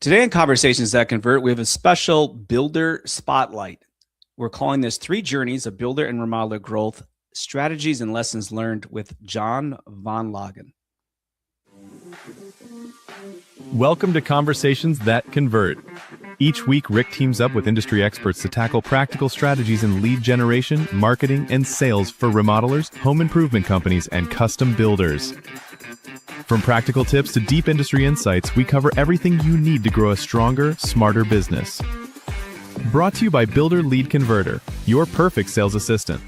Today in Conversations That Convert, we have a special builder spotlight. We're calling this 3 Journeys of Builder and Remodeler Growth, Strategies and Lessons Learned with John Van Lagen. Welcome to Conversations That Convert. Each week, Rick teams up with industry experts to tackle practical strategies in lead generation, marketing, and sales for remodelers, home improvement companies, and custom builders. From practical tips to deep industry insights, we cover everything you need to grow a stronger, smarter business. Brought to you by Builder Lead Converter, your perfect sales assistant.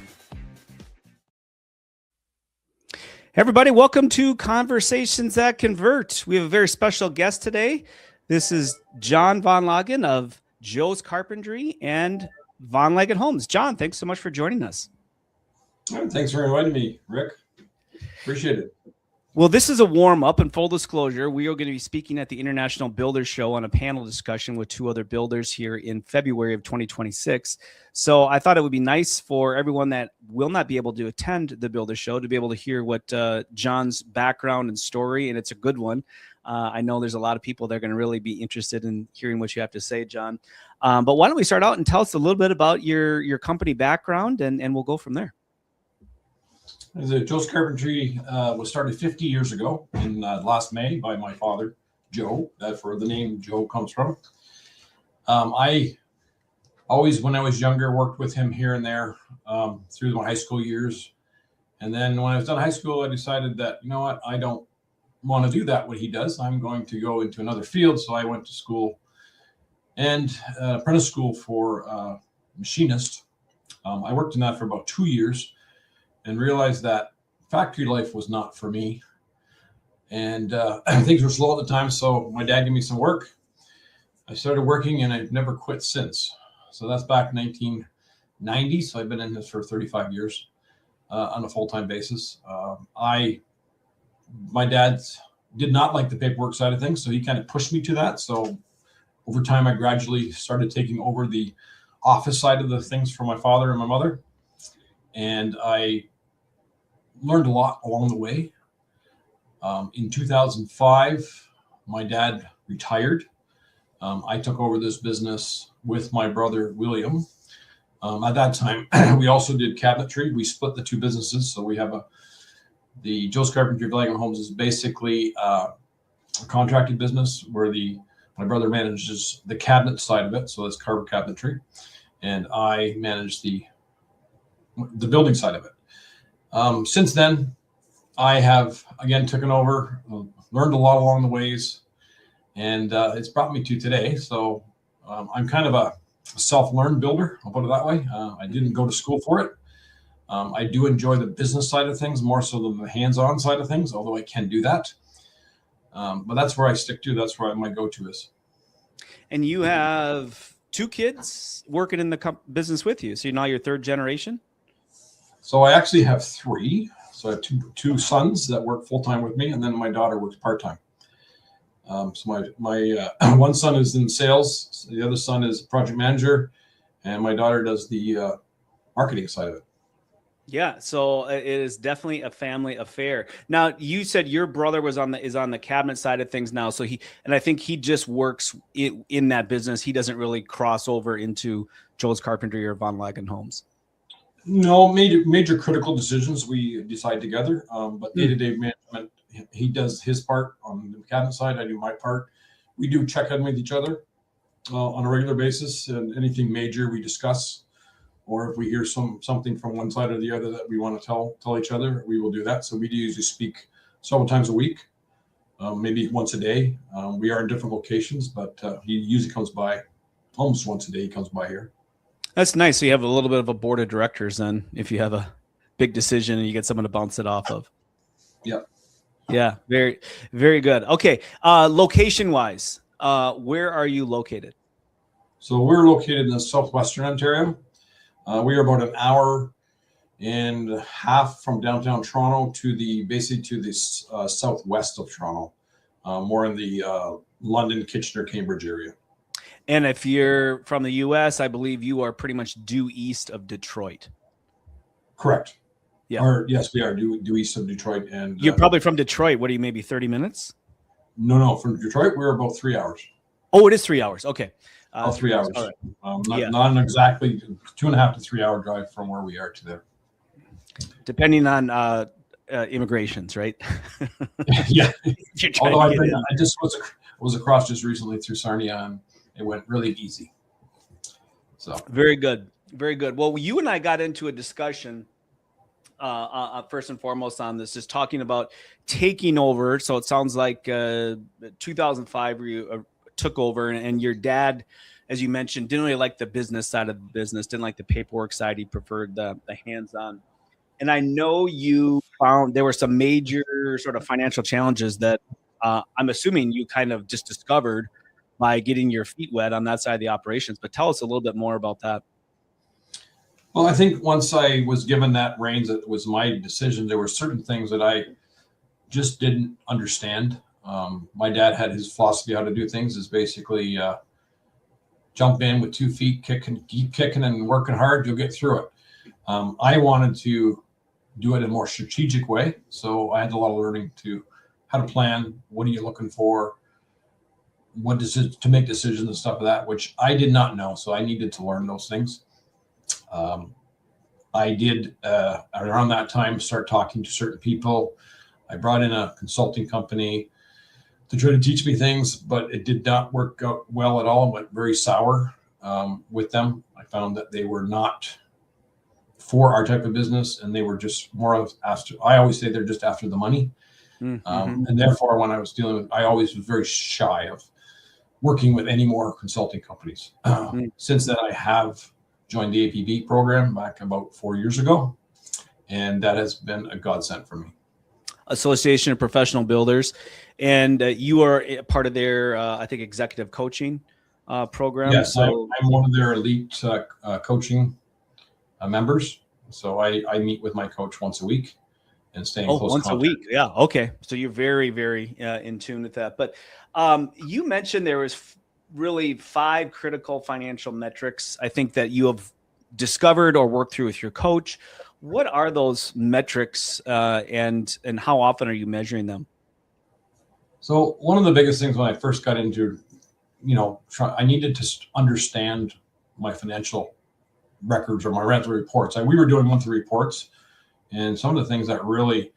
Everybody, welcome to Conversations That Convert. We have a very special guest today. This is John Van Lagen of Joe's Carpentry and Van Lagen Homes. John, thanks so much for joining us. Thanks for inviting me, Rick. Appreciate it. Well, this is a warm-up, and full disclosure, we are going to be speaking at the International Builders Show on a panel discussion with 2 other builders here in February of 2026. So I thought it would be nice for everyone that will not be able to attend the Builders Show to be able to hear what John's background and story, and it's a good one. I know there's a lot of people that are going to really be interested in hearing what you have to say, John. But why don't we start out and tell us a little bit about your company background, and we'll go from there. Joe's Carpentry was started 50 years ago in last May by my father, Joe. That's where the name Joe comes from. I always, when I was younger, worked with him here and there through my high school years. And then when I was done high school, I decided that, you know what, I don't want to do that, what he does. I'm going to go into another field. So I went to school and apprentice school for machinist. I worked in that for about 2 years. And realized that factory life was not for me. And things were slow at the time, so my dad gave me some work. I started working, and I've never quit since. So that's back in 1990, so I've been in this for 35 years on a full-time basis. My dad did not like the paperwork side of things, so he kind of pushed me to that. So over time, I gradually started taking over the office side of the things for my father and my mother. And I learned a lot along the way. In 2005, my dad retired. I took over this business with my brother, William. At that time, we also did cabinetry. We split the 2 businesses. So we have the Joe's Carpentry Van Lagen Homes is basically a contracted business where my brother manages the cabinet side of it. So that's carpet cabinetry. And I manage the building side of it. Since then, I have, again, taken over, learned a lot along the ways, and it's brought me to today. So I'm kind of a self-learned builder, I'll put it that way. I didn't go to school for it. I do enjoy the business side of things more so than the hands-on side of things, although I can do that. But that's where I stick to. That's where my go-to is. And you have 2 kids working in the business with you. So you're now your 3rd generation? So I actually have 3. So I have two sons that work full-time with me, and then my daughter works part-time. So my one son is in sales. The other son is project manager, and my daughter does the marketing side of it. Yeah, so it is definitely a family affair. Now, you said your brother is on the cabinet side of things now. So I think he just works in that business. He doesn't really cross over into Joe's Carpentry or Van Lagen Homes. No, major critical decisions we decide together, but day-to-day management, he does his part on the cabinet side. I do my part. We do check in with each other on a regular basis, and anything major we discuss, or if we hear something from one side or the other that we want to tell each other, we will do that. So we do usually speak several times a week, maybe once a day. We are in different locations, but he usually comes by almost once a day. He comes by here. That's nice. So you have a little bit of a board of directors then, if you have a big decision and you get someone to bounce it off of. Yeah. Yeah. Very, very good. Okay. Location wise, where are you located? So we're located in the Southwestern Ontario. We are about an hour and a half from downtown Toronto to the southwest of Toronto, more in the London, Kitchener, Cambridge area. And if you're from the U.S., I believe you are pretty much due east of Detroit. Correct. Yeah. Or yes, we are due east of Detroit. And you're probably from Detroit. What are you, maybe 30 minutes? No. From Detroit, we're about 3 hours. Oh, it is 3 hours. Okay. All 3 hours. All right. Yeah. Not an exactly 2.5 to 3 hour drive from where we are to there. Depending on immigrations, right? Yeah. You're trying Although to get in. I just was across just recently through Sarnia, and it went really easy. So Very good. Very good. Well, you and I got into a discussion first and foremost on this, just talking about taking over. So it sounds like 2005 you took over, and your dad, as you mentioned, didn't really like the business side of the business, didn't like the paperwork side. He preferred the hands-on. And I know you found there were some major sort of financial challenges that I'm assuming you kind of just discovered by getting your feet wet on that side of the operations. But tell us a little bit more about that. well, I think once I was given that reins, it was my decision. There were certain things that I just didn't understand. My dad had his philosophy how to do things is basically jump in with 2 feet, keep kicking and working hard, you'll get through it. I wanted to do it in a more strategic way. So I had a lot of learning to how to plan. What are you looking for? What does it to make decisions and stuff like that, which I did not know. So I needed to learn those things. I did around that time start talking to certain people. I brought in a consulting company to try to teach me things, but it did not work out well at all. It went very sour with them. I found that they were not for our type of business, and they were just more of after. I always say they're just after the money, and therefore, when I was dealing with, I always was very shy of working with any more consulting companies. Since then, I have joined the APB program back about 4 years ago, and that has been a godsend for me. Association of Professional Builders, and you are a part of their, I think, executive coaching program. Yes, so I'm one of their elite coaching members. So I meet with my coach once a week and stay in close once contact. a week. Yeah. Okay. So you're very, very in tune with that. But you mentioned there was really 5 critical financial metrics, I think, that you have discovered or worked through with your coach. What are those metrics, and how often are you measuring them? So one of the biggest things when I first got into, I needed to understand my financial records or my rental reports. We were doing monthly reports, and some of the things that really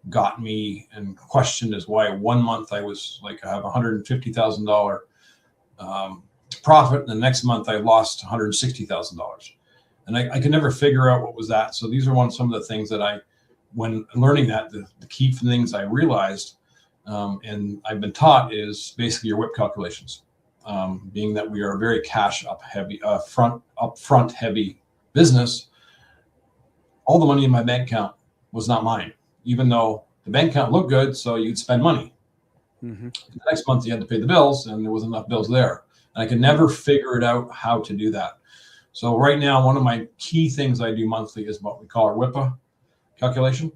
got me and questioned is why 1 month I was like, I have $150,000 profit, and the next month I lost $160,000. And I could never figure out what was that. So these are some of the things that when learning that, the key things I realized, and I've been taught, is basically your WIP calculations. Being that we are a very cash upfront heavy business, all the money in my bank account was not mine, even though the bank account looked good. So you'd spend money. The next month you had to pay the bills, and there wasn't enough bills there. And I could never figure it out how to do that. So right now, one of my key things I do monthly is what we call our WIPA calculation.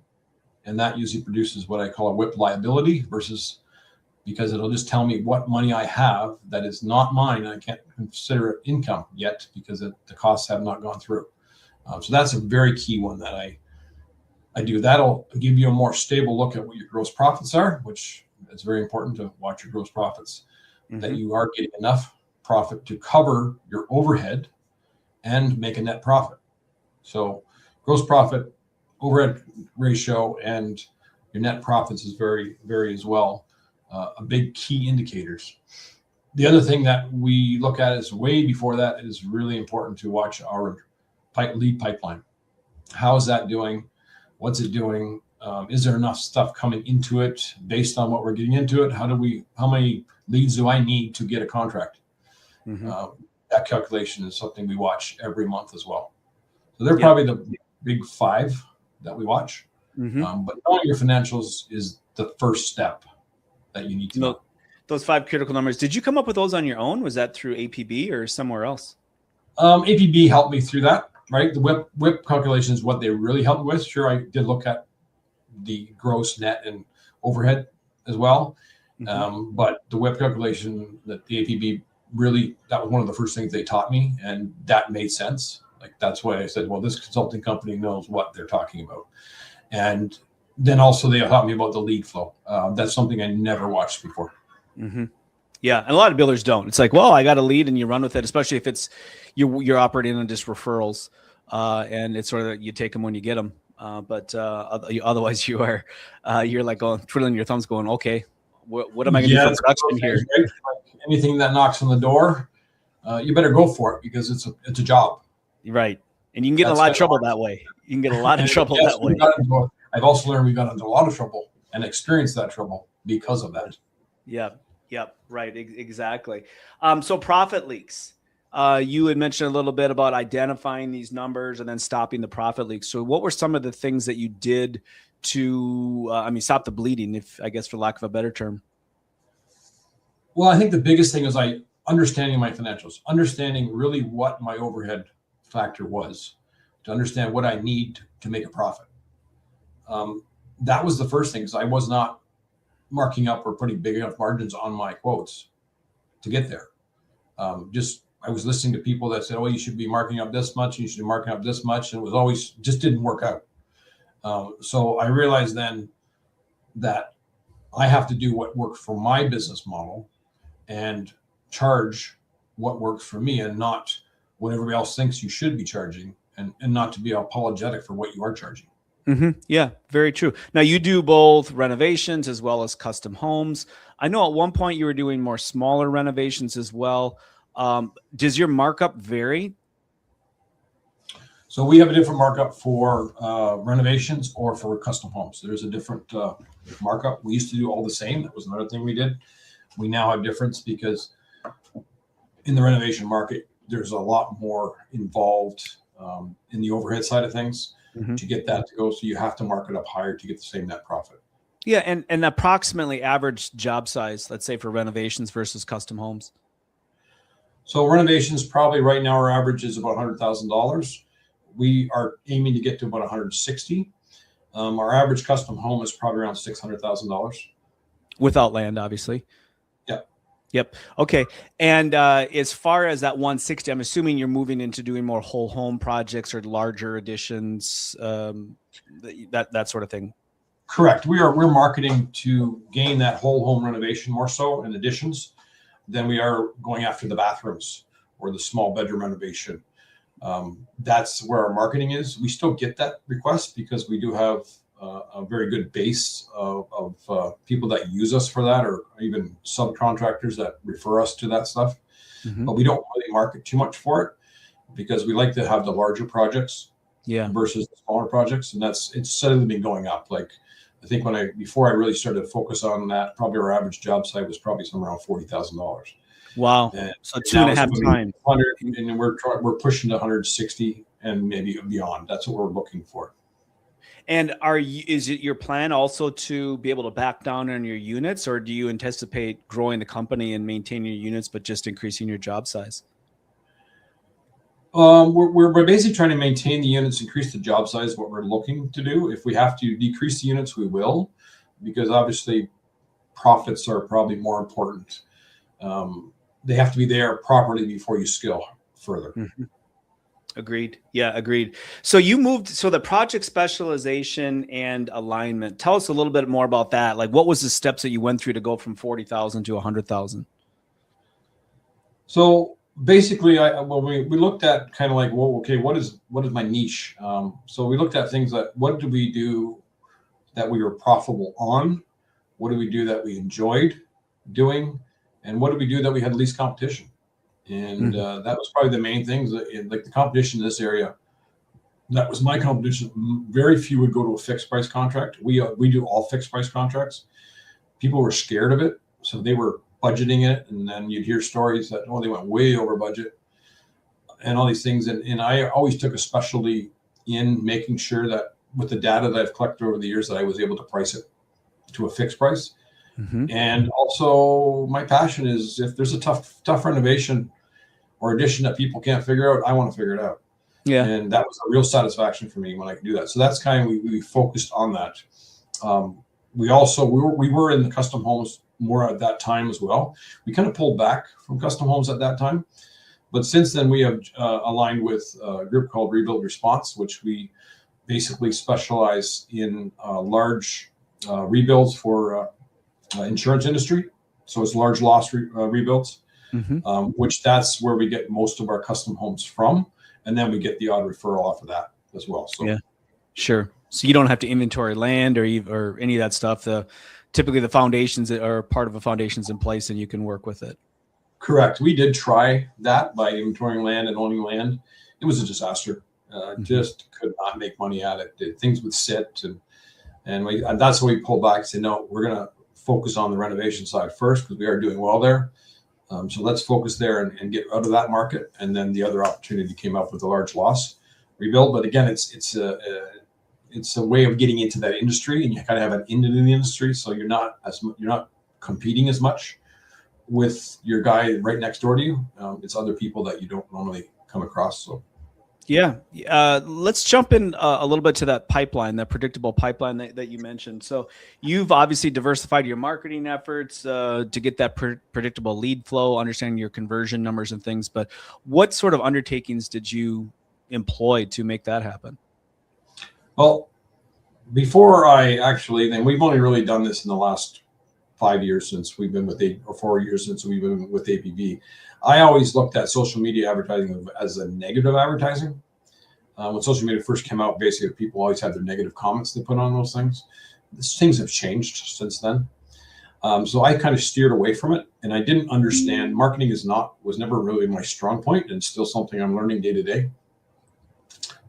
And that usually produces what I call a WIP liability because it'll just tell me what money I have that is not mine. And I can't consider it income yet because the costs have not gone through. So that's a very key one that I do. That'll give you a more stable look at what your gross profits are, which it's very important to watch your gross profits, that you are getting enough profit to cover your overhead and make a net profit. So gross profit, overhead ratio, and your net profits is very as well a big key indicators. The other thing that we look at is way before that is really important to watch our lead pipeline. How is that doing? What's it doing? Is there enough stuff coming into it based on what we're getting into it? How many leads do I need to get a contract? That calculation is something we watch every month as well. So they're probably the big 5 that we watch. But knowing your financials is the first step that you need to know. Those 5 critical numbers, did you come up with those on your own? Was that through APB or somewhere else? APB helped me through that, right? The WIP calculation is what they really helped me with. Sure, I did look at the gross, net, and overhead as well. But the WIP calculation that the APB really, that was one of the first things they taught me, and that made sense. Like, that's why I said, well, this consulting company knows what they're talking about. And then also they taught me about the lead flow. That's something I never watched before. Yeah, and a lot of builders don't. It's like, well, I got a lead, and you run with it, especially if it's you're operating on just referrals, and it's sort of you take them when you get them. But otherwise, you're like going twiddling your thumbs, going, okay, what am I going to do for production here? Right? Like anything that knocks on the door, you better go for it because it's a job. Right, and you can get in a lot of trouble that way. You can get a lot of trouble that way. I've also learned we got into a lot of trouble and experienced that trouble because of that. Yeah. Yep. Right. Exactly. So profit leaks. You had mentioned a little bit about identifying these numbers and then stopping the profit leaks. So what were some of the things that you did to, stop the bleeding, if I guess, for lack of a better term? Well, I think the biggest thing is understanding my financials, understanding really what my overhead factor was, to understand what I need to make a profit. That was the first thing, because I was not marking up or putting big enough margins on my quotes to get there. I was listening to people that said, oh, you should be marking up this much, you should be marking up this much, and it was always just didn't work out. So I realized then that I have to do what works for my business model and charge what works for me, and not what everybody else thinks you should be charging, and not to be apologetic for what you are charging. Mm-hmm. Yeah, very true. Now you do both renovations as well as custom homes. I know at one point you were doing more smaller renovations as well. Does your markup vary? So we have a different markup for renovations or for custom homes. There's a different markup. We used to do all the same. That was another thing we did. We now have difference because in the renovation market, there's a lot more involved in the overhead side of things. Mm-hmm. To get that to go. So you have to mark it up higher to get the same net profit. Yeah. And approximately average job size, let's say, for renovations versus custom homes. So renovations, probably right now, our average is about $100,000. We are aiming to get to about 160. Our average custom home is probably around $600,000. Without land, obviously. Yep. Okay. And as far as that 160, I'm assuming you're moving into doing more whole home projects or larger additions, that sort of thing. Correct. We're marketing to gain that whole home renovation more so in additions than we are going after the bathrooms or the small bedroom renovation. That's where our marketing is. We still get that request because we do have a very good base of people that use us for that, or even subcontractors that refer us to that stuff. Mm-hmm. But we don't really market too much for it because we like to have the larger projects versus the smaller projects. And it's steadily been going up. Like I think before I really started to focus on that, probably our average job site was probably somewhere around $40,000. Wow. So 2.5 times. And we're pushing to 160 and maybe beyond. That's what we're looking for. And is it your plan also to be able to back down on your units, or do you anticipate growing the company and maintaining your units, but just increasing your job size? We're basically trying to maintain the units, increase the job size, what we're looking to do. If we have to decrease the units, we will, because obviously profits are probably more important. They have to be there properly before you scale further. Mm-hmm. Agreed. Yeah, agreed. So you moved, so the project specialization and alignment, tell us a little bit more about that. Like what was the steps that you went through to go from 40,000 to 100,000? So basically we looked at kind of like, well, okay, what is my niche? So we looked at things like, what do we do that we were profitable on? What do we do that we enjoyed doing? And what do we do that we had least competition? And that was probably the main things. Like the competition in this area, that was my competition. Very few would go to a fixed price contract. We do all fixed price contracts. People were scared of it, so they were budgeting it, and then you'd hear stories that they went way over budget, and all these things. And I always took a specialty in making sure that with the data that I've collected over the years, that I was able to price it to a fixed price. Mm-hmm. And also my passion is if there's a tough renovation or addition that people can't figure out, I want to figure it out. Yeah. And that was a real satisfaction for me when I could do that. So that's kind of, we focused on that. We were in the custom homes more at that time as well. We kind of pulled back from custom homes at that time. But since then we have aligned with a group called Rebuild Response, which we basically specialize in large rebuilds for insurance industry. So it's large loss rebuilds, Mm-hmm. which that's where we get most of our custom homes from. And then we get the odd referral off of that as well. So Yeah, sure. So you don't have to inventory land or any of that stuff. Typically the foundations are part of a foundation's in place and you can work with it. correct. We did try that by inventorying land and owning land. It was a disaster. Just could not make money at it. Things would sit, and that's why we pulled back and said, no, we're going to focus on the renovation side first because we are doing well there. So let's focus there and get out of that market. And then the other opportunity came up with a large loss rebuild. But again, it's a way of getting into that industry, and you kind of have an in the industry, so you're not competing as much with your guy right next door to you. It's other people that you don't normally come across. So. Yeah. Let's jump in a little bit to that pipeline, that predictable pipeline that you mentioned. So you've obviously diversified your marketing efforts to get that predictable lead flow, understanding your conversion numbers and things. But what sort of undertakings did you employ to make that happen? Well, before then we've only really done this in the last 5 years since we've been with 4 years since we've been with APV. I always looked at social media advertising as a negative advertising. When social media first came out, basically people always had their negative comments they put on those things. Things have changed since then. So I kind of steered away from it, and I didn't understand marketing was never really my strong point, and still something I'm learning day to day.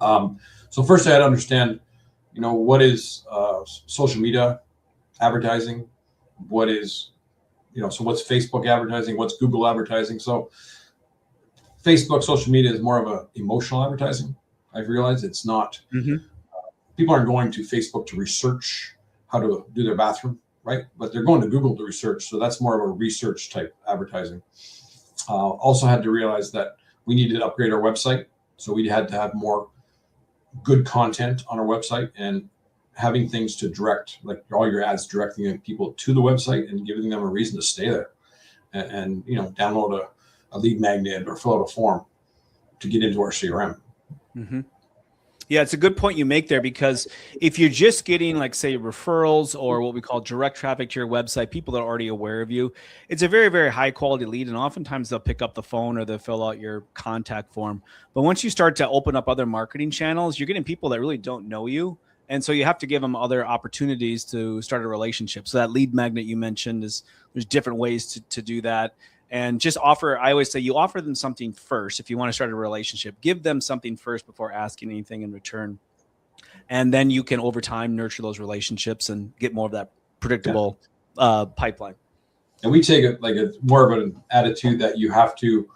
So first I had to understand, what is social media advertising? What is, so what's Facebook advertising? What's Google advertising? So Facebook, social media is more of a emotional advertising. I've realized it's not, people aren't going to Facebook to research how to do their bathroom, right? But they're going to Google to research. So that's more of a research type advertising. Also had to realize that we needed to upgrade our website. So we had to have more good content on our website and having things to direct, like all your ads directing people to the website and giving them a reason to stay there and download a lead magnet or fill out a form to get into our CRM. Mm-hmm. Yeah, it's a good point you make there, because if you're just getting, like, say, referrals or what we call direct traffic to your website, people that are already aware of you, it's a very, very high quality lead. And oftentimes they'll pick up the phone or they'll fill out your contact form. But once you start to open up other marketing channels, you're getting people that really don't know you. And so you have to give them other opportunities to start a relationship. So that lead magnet you mentioned there's different ways to do that. And just I always say you offer them something first. If you want to start a relationship, give them something first before asking anything in return. And then you can over time nurture those relationships and get more of that predictable pipeline. And we take it like more of an attitude that you have to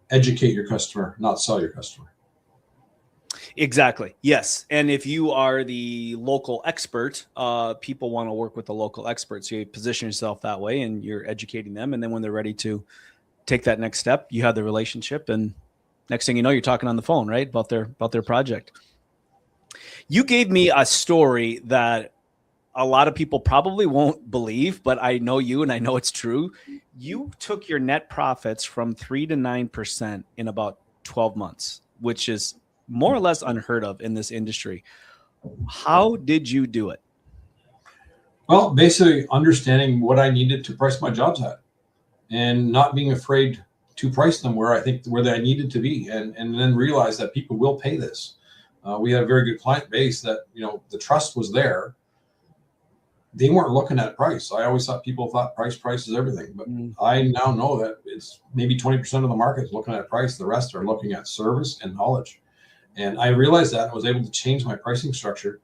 educate your customer, not sell your customer. Exactly. Yes. And if you are the local expert, people want to work with the local experts. So you position yourself that way and you're educating them. And then when they're ready to take that next step, you have the relationship. And next thing you know, you're talking on the phone, right? About their project. You gave me a story that a lot of people probably won't believe, but I know you and I know it's true. You took your net profits from 3 to 9% in about 12 months, which is more or less unheard of in this industry. How did you do it? Well, basically understanding what I needed to price my jobs at and not being afraid to price them where they needed to be, and then realize that people will pay this. We had a very good client base that, the trust was there. They weren't looking at price. I always thought people thought price is everything, but I now know that it's maybe 20% of the market is looking at price. The rest are looking at service and knowledge. And I realized that and was able to change my pricing structure,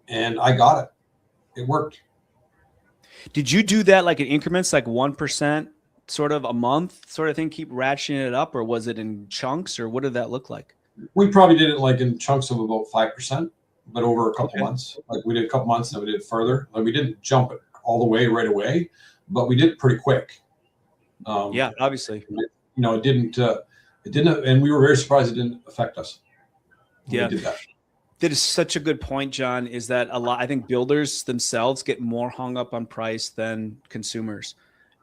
and I got it. It worked. Did you do that like in increments, like 1% sort of a month sort of thing, keep ratcheting it up, or was it in chunks, or what did that look like? We probably did it like in chunks of about 5%, but over a couple months. Like we did a couple months and we did it further. Like we didn't jump it all the way right away, but we did it pretty quick. Yeah, obviously. It didn't, and we were very surprised it didn't affect us. Yeah. We did that. That is such a good point, John, is that I think builders themselves get more hung up on price than consumers.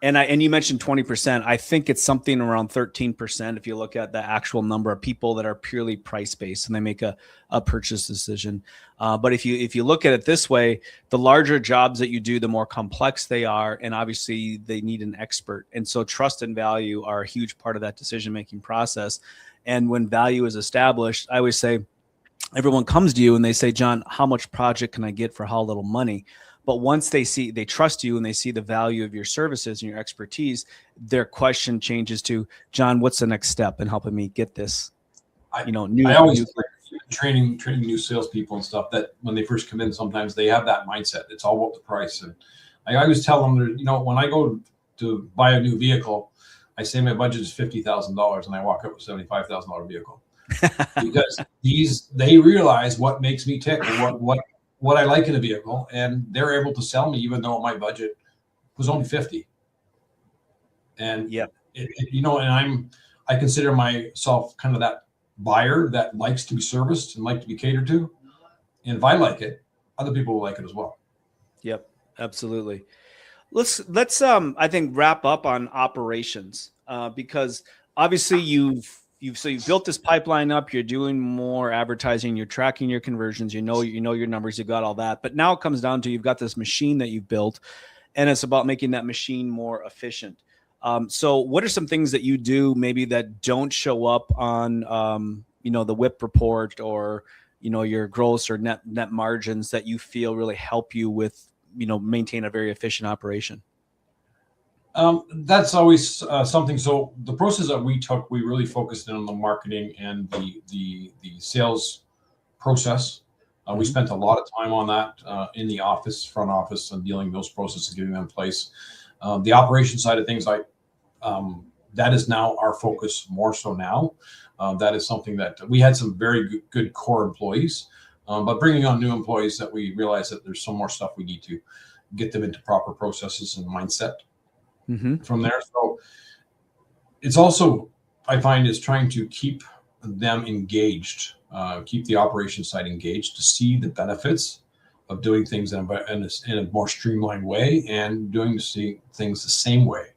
And you mentioned 20%. I think it's something around 13% if you look at the actual number of people that are purely price based and they make a purchase decision. But if you look at it this way, the larger jobs that you do, the more complex they are, and obviously they need an expert. And so trust and value are a huge part of that decision making process. And when value is established, I always say everyone comes to you and they say, John, how much project can I get for how little money? But once they trust you and they see the value of your services and your expertise, their question changes to, John, what's the next step in helping me get this? I always new training new salespeople and stuff that when they first come in, sometimes they have that mindset. It's all about the price. And I always tell them, when I go to buy a new vehicle, I say my budget is $50,000 and I walk up with a $75,000 vehicle because they realize what makes me tick and what I like in a vehicle, and they're able to sell me even though my budget was only 50. And I consider myself kind of that buyer that likes to be serviced and like to be catered to. And if I like it, other people will like it as well. Yep, absolutely. Let's I think wrap up on operations because obviously you've built this pipeline up. You're doing more advertising. You're tracking your conversions. You know your numbers. You got all that. But now it comes down to you've got this machine that you've built, and it's about making that machine more efficient. So, what are some things that you do maybe that don't show up on the WIP report or your gross or net margins that you feel really help you with maintain a very efficient operation? That's always something. So the process that we took, we really focused in on the marketing and the sales process. We spent a lot of time on that in the front office, and dealing with those processes, getting them in place. The operation side of things, that is now our focus more so now. That is something that we had some very good core employees, but bringing on new employees that we realized that there's some more stuff we need to get them into proper processes and mindset. From there. So it's also, I find, is trying to keep them engaged, keep the operation side engaged to see the benefits of doing things in a more streamlined way and doing things the same way.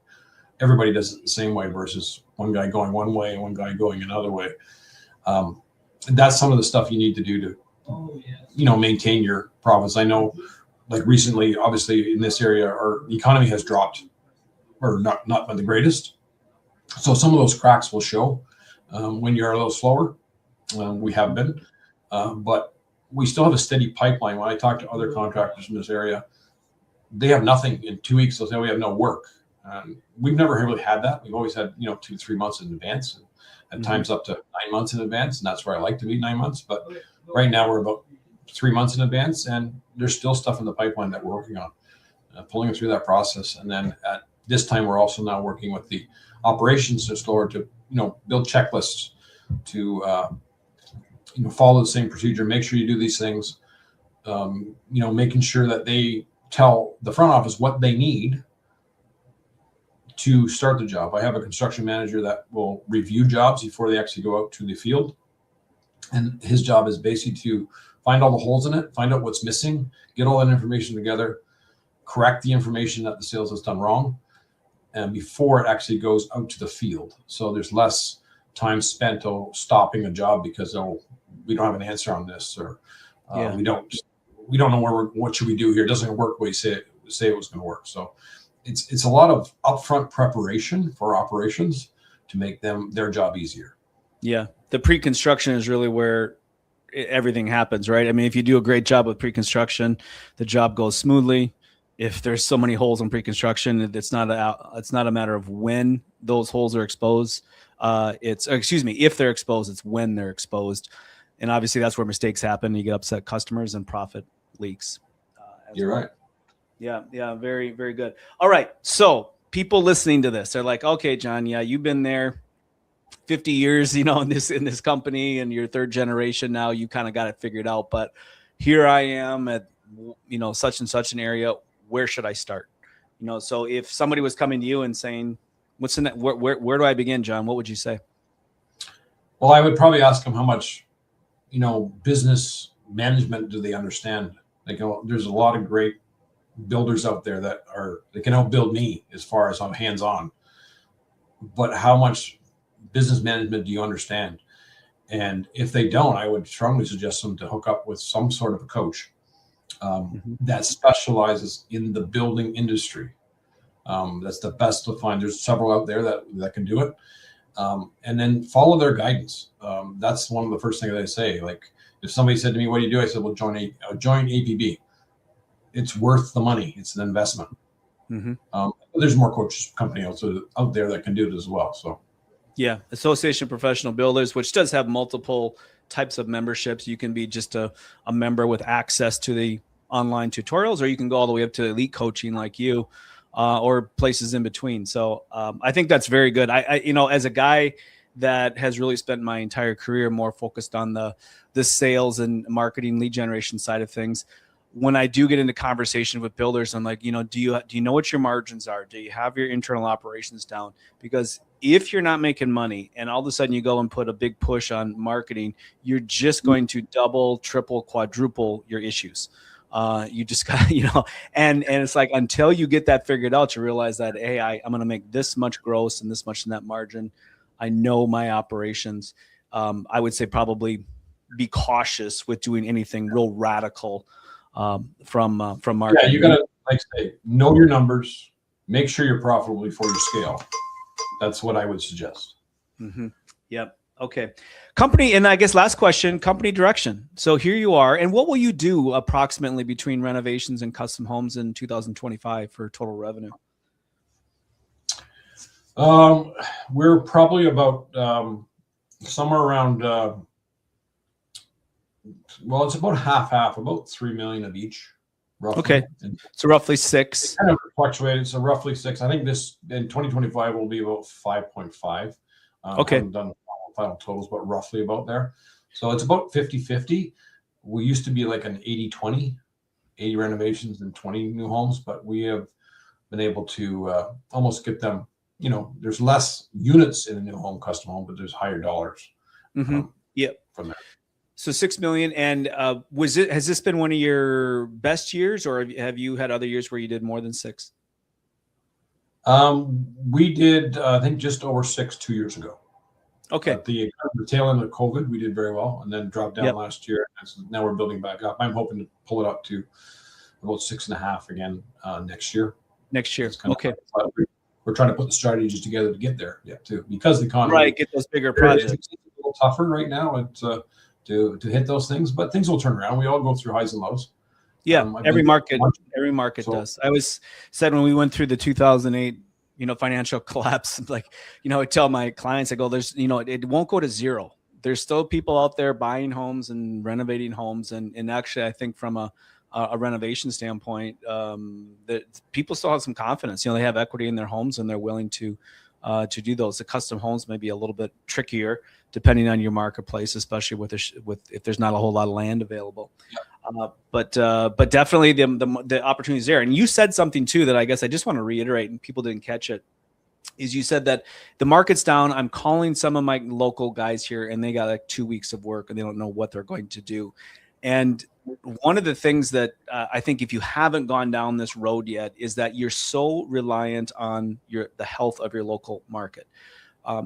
Everybody does it the same way versus one guy going one way and one guy going another way. That's some of the stuff you need to do to, maintain your profits. I know, like recently, obviously in this area, our economy has dropped, or not the greatest. So some of those cracks will show when you're a little slower. We have been, but we still have a steady pipeline. When I talk to other contractors in this area, they have nothing. In 2 weeks, they'll say we have no work. We've never really had that. We've always had 2 to 3 months in advance, and at times up to 9 months in advance, and that's where I like to be, 9 months. But right now we're about 3 months in advance, and there's still stuff in the pipeline that we're working on, pulling through that process. And then at this time, we're also now working with the operations store to, build checklists to, follow the same procedure, make sure you do these things, making sure that they tell the front office what they need to start the job. I have a construction manager that will review jobs before they actually go out to the field. And his job is basically to find all the holes in it, find out what's missing, get all that information together, correct the information that the sales has done wrong, and before it actually goes out to the field. So there's less time spent stopping a job because we don't have an answer on this, or we don't know what should we do here. It doesn't work the way you say it was going to work. So it's a lot of upfront preparation for operations to make their job easier. Yeah, the pre-construction is really where everything happens, right? I mean, if you do a great job with pre-construction, the job goes smoothly. If there's so many holes in pre-construction, it's not a matter of when those holes are exposed. If they're exposed, it's when they're exposed. And obviously that's where mistakes happen. You get upset customers and profit leaks. You're right. Yeah. Very, very good. All right. So people listening to this, they're like, okay, John, yeah, you've been there 50 years, in this company, and you're third generation now, you kind of got it figured out. But here I am at, such and such an area. Where should I start? So if somebody was coming to you and saying, what's in that, where do I begin, John? What would you say? Well, I would probably ask them how much, business management do they understand? There's a lot of great builders out there that can outbuild me as far as I'm hands-on. But how much business management do you understand? And if they don't, I would strongly suggest them to hook up with some sort of a coach that specializes in the building industry. That's the best to find. There's several out there that can do it. And then follow their guidance. That's one of the first things I say. Like if somebody said to me, "What do you do?" I said, "Well, join APB. It's worth the money. It's an investment." There's more coaches company out there that can do it as well. So, yeah, Association of Professional Builders, which does have multiple types of memberships. You can be just a member with access to the online tutorials, or you can go all the way up to elite coaching like you, or places in between. So I think that's very good. I as a guy that has really spent my entire career more focused on the sales and marketing lead generation side of things, when I do get into conversation with builders, I'm like, do you know what your margins are? Do you have your internal operations down? Because if you're not making money and all of a sudden you go and put a big push on marketing, you're just going to double, triple, quadruple your issues. You just got, and it's like, until you get that figured out, you realize that, hey, I'm going to make this much gross and this much net margin. I know my operations. I would say probably be cautious with doing anything real radical from marketing. Yeah, you got to, like say, know your numbers, make sure you're profitable before you scale. That's what I would suggest. Yep. Okay. Company, and I guess last question, company direction. So here you are, and what will you do approximately between renovations and custom homes in 2025 for total revenue? We're probably about somewhere around, it's about half, about 3 million of each. Roughly. Okay. So roughly 6. It kind of fluctuated. So roughly 6. I think this in 2025 will be about 5.5. Okay. I haven't done final totals, but roughly about there. So it's about 50-50. We used to be like an 80-20, 80 renovations and 20 new homes, but we have been able to almost get them, there's less units in a new home, custom home, but there's higher dollars. Yep. From there. So 6 million. And has this been one of your best years, or have you had other years where you did more than 6? We did, I think, just over 6 2 years ago. Okay. At the tail end of COVID, we did very well, and then dropped down last year. And so now we're building back up. I'm hoping to pull it up to about 6.5 again next year. Next year. Okay. We're trying to put the strategies together to get there. Yeah, too, because the economy get those bigger projects. It's a little tougher right now to hit those things, but things will turn around. We all go through highs and lows. Yeah, every market does. I was said when we went through the 2008, financial collapse, like, I tell my clients, I go, there's, it won't go to zero. There's still people out there buying homes and renovating homes. And actually, I think from a renovation standpoint, that people still have some confidence. They have equity in their homes and they're willing to do those. The custom homes may be a little bit trickier depending on your marketplace, especially with if there's not a whole lot of land available. But definitely the opportunity is there. And you said something too that I guess I just want to reiterate, and people didn't catch it. Is you said that the market's down. I'm calling some of my local guys here, and they got like 2 weeks of work, and they don't know what they're going to do. And one of the things that I think, if you haven't gone down this road yet, is that you're so reliant on the health of your local market.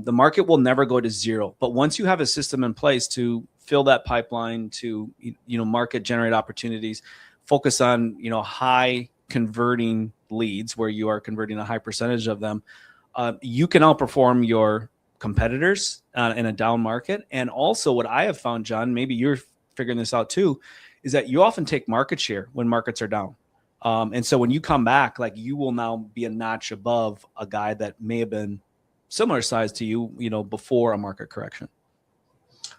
The market will never go to zero, but once you have a system in place to fill that pipeline, to market generate opportunities, focus on high converting leads where you are converting a high percentage of them, you can outperform your competitors in a down market. And also, what I have found, John, maybe you're figuring this out too, is that you often take market share when markets are down. And so when you come back, like, you will now be a notch above a guy that may have been similar size to you, before a market correction.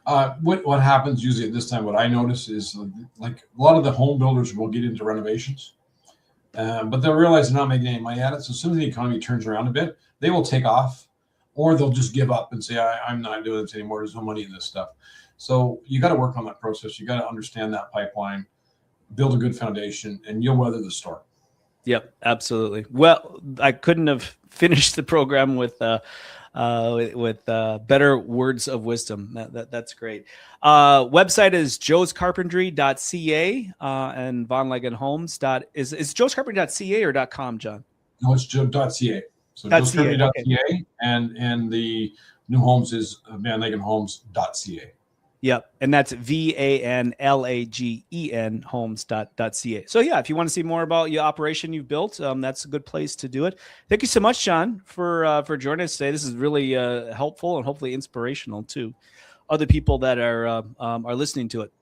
What happens usually at this time, what I notice is, like, a lot of the home builders will get into renovations, but they'll realize they're not making any money at it. So as soon as the economy turns around a bit, they will take off, or they'll just give up and say, I'm not doing this anymore. There's no money in this stuff. So you got to work on that process. You got to understand that pipeline, build a good foundation, and you'll weather the storm. Yep, absolutely. Well, I couldn't have finished the program with with better words of wisdom. That's great. Website is joescarpentry.ca and Van Lagen Homes. Is joescarpentry.ca or .com, John? No, it's .ca. So .ca, joescarpentry.ca, and the new homes is vanlagenhomes.ca. Yep. And that's VANLAGEN homes.ca. So yeah, if you want to see more about your operation you've built, that's a good place to do it. Thank you so much, John, for joining us today. This is really helpful and hopefully inspirational to other people that are listening to it.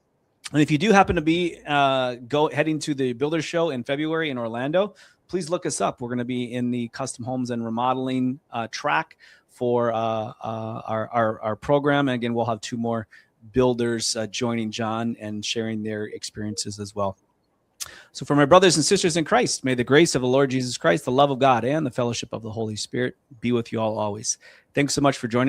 And if you do happen to be heading to the Builder Show in February in Orlando, please look us up. We're going to be in the custom homes and remodeling track for our program. And again, we'll have 2 more builders joining John and sharing their experiences as well. So for my brothers and sisters in Christ, may the grace of the Lord Jesus Christ, the love of God, and the fellowship of the Holy Spirit be with you all always. Thanks so much for joining.